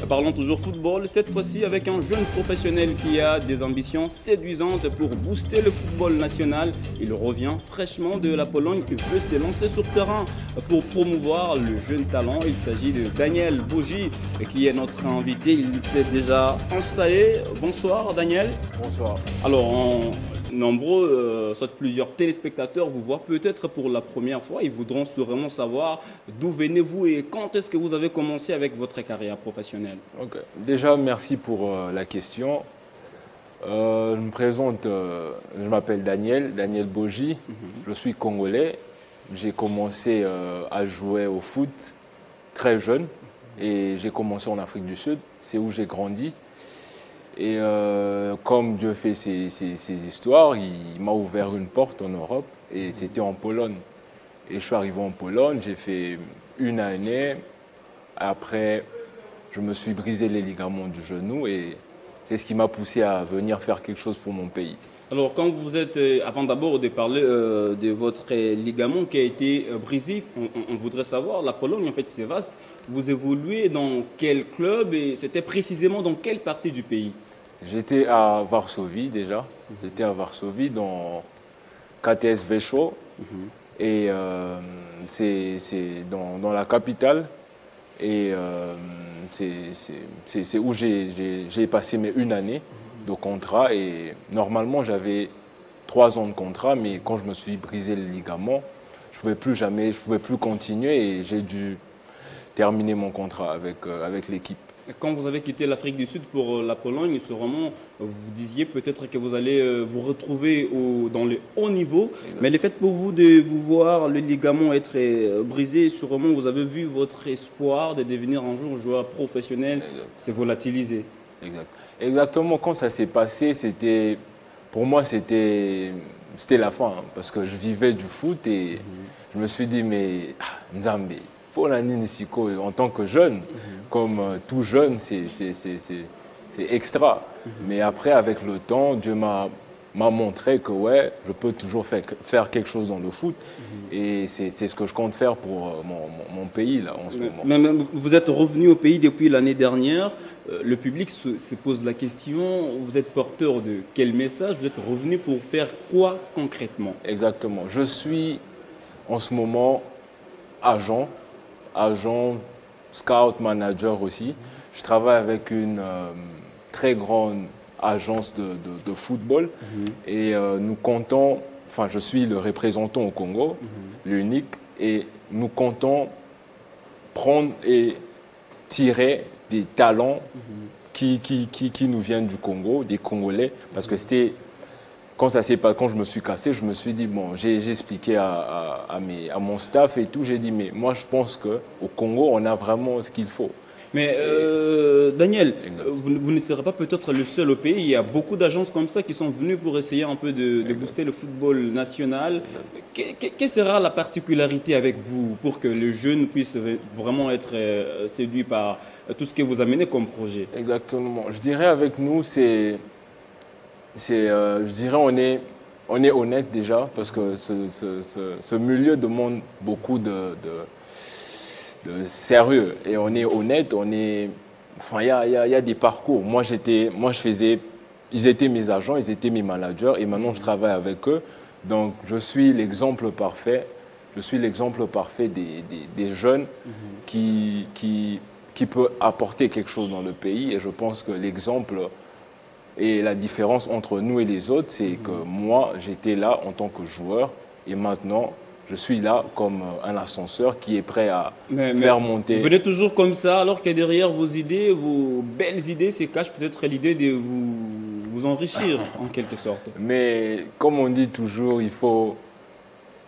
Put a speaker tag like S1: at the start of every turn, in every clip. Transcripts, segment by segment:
S1: Parlons toujours football, cette fois-ci avec un jeune professionnel qui a des ambitions séduisantes pour booster le football national. Il revient fraîchement de la Pologne et veut s'élancer sur terrain pour promouvoir le jeune talent. Il s'agit de Daniel Boji qui est notre invité. Il s'est déjà installé. Bonsoir Daniel.
S2: Bonsoir.
S1: Alors, nombreux, soit plusieurs téléspectateurs vous voient peut-être pour la première fois. Ils voudront sûrement savoir d'où venez-vous et quand est-ce que vous avez commencé avec votre carrière professionnelle.
S2: Ok. Déjà, merci pour la question. Je me présente, je m'appelle Daniel Boji. Je suis congolais. J'ai commencé à jouer au foot très jeune et j'ai commencé en Afrique du Sud. C'est où j'ai grandi. Et comme Dieu fait ses histoires, il m'a ouvert une porte en Europe et c'était en Pologne. Et je suis arrivé en Pologne, j'ai fait une année. Après, je me suis brisé les ligaments du genou et c'est ce qui m'a poussé à venir faire quelque chose pour mon pays.
S1: Alors, quand vous êtes, avant d'abord de parler de votre ligament qui a été brisé, on voudrait savoir, la Pologne, en fait, c'est vaste. Vous évoluez dans quel club et c'était précisément dans quelle partie du pays?
S2: J'étais à Varsovie déjà. J'étais à Varsovie dans KTS Weszło. Et c'est dans la capitale. Et c'est où j'ai passé mes une année de contrat. Et normalement, j'avais 3 ans de contrat. Mais quand je me suis brisé le ligament, je ne pouvais plus continuer. Et j'ai dû terminer mon contrat avec l'équipe.
S1: Quand vous avez quitté l'Afrique du Sud pour la Pologne, sûrement, vous disiez peut-être que vous allez vous retrouver dans le haut niveau. Exactement. Mais le fait pour vous de vous voir le ligament être brisé, sûrement vous avez vu votre espoir de devenir un jour joueur professionnel s'est volatilisé.
S2: Exactement. Quand ça s'est passé, pour moi, c'était la fin. Hein, parce que je vivais du foot et je me suis dit, mais Nzambe, pour la Nisiko, en tant que jeune, comme tout jeune, c'est extra. Mais après, avec le temps, Dieu m'a montré que ouais, je peux toujours faire quelque chose dans le foot. Et c'est ce que je compte faire pour mon pays là, en ce moment.
S1: Mais vous êtes revenu au pays depuis l'année dernière. Le public se pose la question, vous êtes porteur de quel message? Vous êtes revenu pour faire quoi concrètement?
S2: Exactement. Je suis en ce moment agent, scout, manager aussi. Je travaille avec une très grande agence de football et nous comptons, enfin je suis le représentant au Congo, l'unique, et nous comptons prendre et tirer des talents qui nous viennent du Congo, des Congolais, parce que c'était... Quand je me suis cassé, je me suis dit, bon, j'ai expliqué à mon staff et tout, j'ai dit, mais moi je pense qu'au Congo, on a vraiment ce qu'il faut.
S1: Mais Daniel, vous ne serez pas peut-être le seul au pays. Il y a beaucoup d'agences comme ça qui sont venues pour essayer un peu de booster le football national. Quelle sera la particularité avec vous pour que le jeune puisse vraiment être séduit par tout ce que vous amenez comme projet?
S2: Exactement. Je dirais avec nous, je dirais on est honnête déjà parce que ce milieu demande beaucoup de sérieux et on est honnête, enfin il y a des parcours. Moi ils étaient mes agents, ils étaient mes managers et maintenant je travaille avec eux. Donc je suis l'exemple parfait. Je suis l'exemple parfait des jeunes qui peut apporter quelque chose dans le pays et je pense que l'exemple et la différence entre nous et les autres, c'est que moi, j'étais là en tant que joueur et maintenant, je suis là comme un ascenseur qui est prêt à faire monter.
S1: Vous venez toujours comme ça, alors que derrière vos idées, vos belles idées, se cache peut-être l'idée de vous enrichir en quelque sorte.
S2: Mais comme on dit toujours, il faut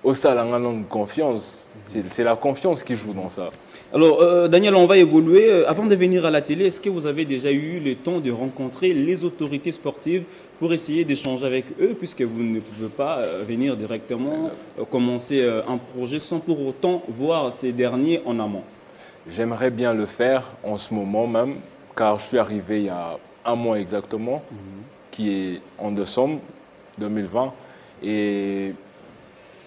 S2: au salon confiance. C'est la confiance qui joue dans ça.
S1: Alors, Daniel, on va évoluer. Avant de venir à la télé, est-ce que vous avez déjà eu le temps de rencontrer les autorités sportives pour essayer d'échanger avec eux, puisque vous ne pouvez pas venir directement commencer un projet sans pour autant voir ces derniers en amont?
S2: J'aimerais bien le faire en ce moment même, car je suis arrivé il y a un mois exactement, qui est en décembre 2020. Et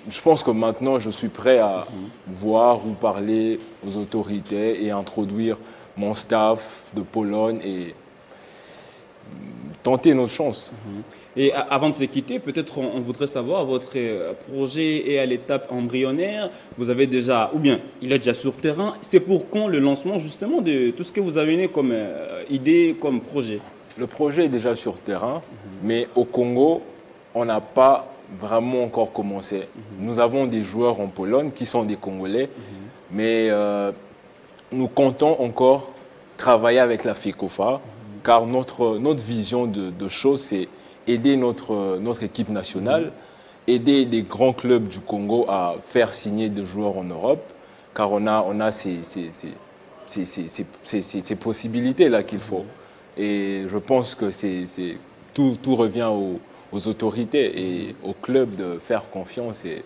S2: je pense que maintenant, je suis prêt à voir ou parler aux autorités et introduire mon staff de Pologne et tenter notre chance.
S1: Et avant de se quitter, peut-être on voudrait savoir, votre projet est à l'étape embryonnaire, vous avez déjà, ou bien il est déjà sur terrain, c'est pour quand le lancement justement de tout ce que vous avez né comme idée, comme projet?
S2: Le projet est déjà sur terrain, mais au Congo, on n'a pas vraiment encore commencé. Nous avons des joueurs en Pologne qui sont des Congolais, mais nous comptons encore travailler avec la FECOFA, car notre vision de choses, c'est aider notre équipe nationale, aider des grands clubs du Congo à faire signer des joueurs en Europe, car on a ces possibilités-là qu'il faut. Et je pense que tout revient aux autorités et aux clubs de faire confiance et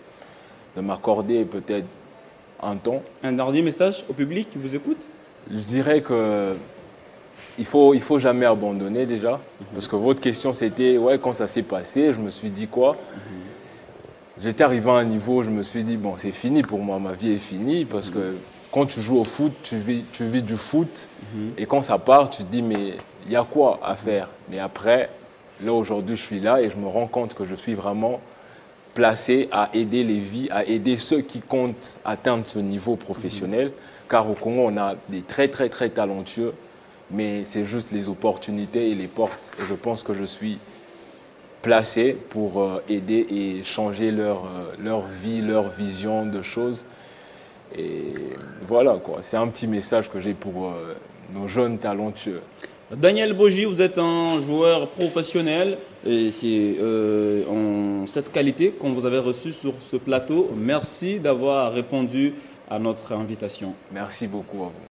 S2: de m'accorder peut-être un temps.
S1: Un dernier message au public qui vous écoute?
S2: Je dirais que il faut jamais abandonner déjà, parce que votre question c'était ouais, quand ça s'est passé, je me suis dit quoi? J'étais arrivé à un niveau, je me suis dit bon, c'est fini pour moi, ma vie est finie, parce que quand tu joues au foot, tu vis du foot, et quand ça part, tu te dis mais il y a quoi à faire? Mais après, là aujourd'hui, je suis là et je me rends compte que je suis vraiment placé à aider les vies, à aider ceux qui comptent atteindre ce niveau professionnel, car au Congo, on a des très talentueux, mais c'est juste les opportunités et les portes. Et je pense que je suis placé pour aider et changer leur vie, leur vision de choses. Et voilà, quoi. C'est un petit message que j'ai pour nos jeunes talentueux.
S1: Daniel Boji, vous êtes un joueur professionnel et c'est en cette qualité qu'on vous avait reçu sur ce plateau. Merci d'avoir répondu à notre invitation.
S2: Merci beaucoup à vous.